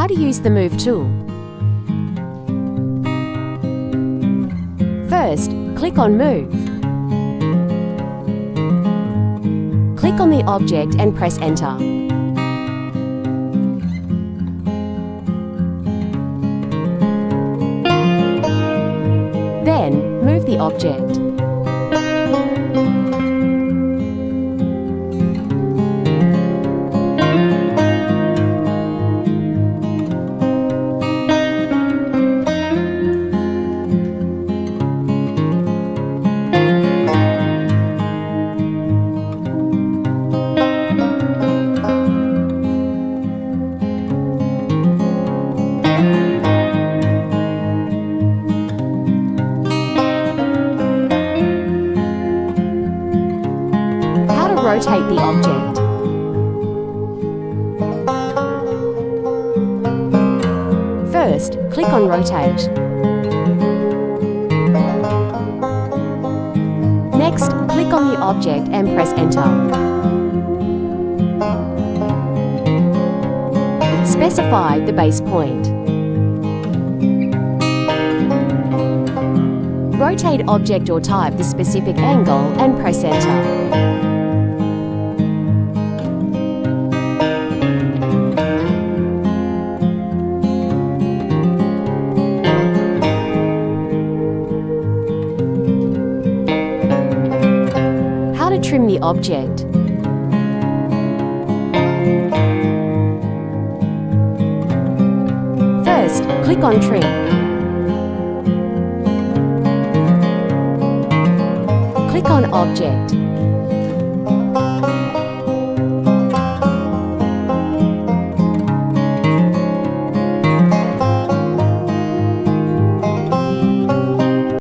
How to use the Move tool. First, click on Move. Click on the object and press Enter. Then, move the object. Rotate the object. First, click on Rotate. Next, click on the object and press Enter. Specify the base point. Rotate object or type the specific angle and press Enter. Trim the object. First, click on Trim. Click on Object.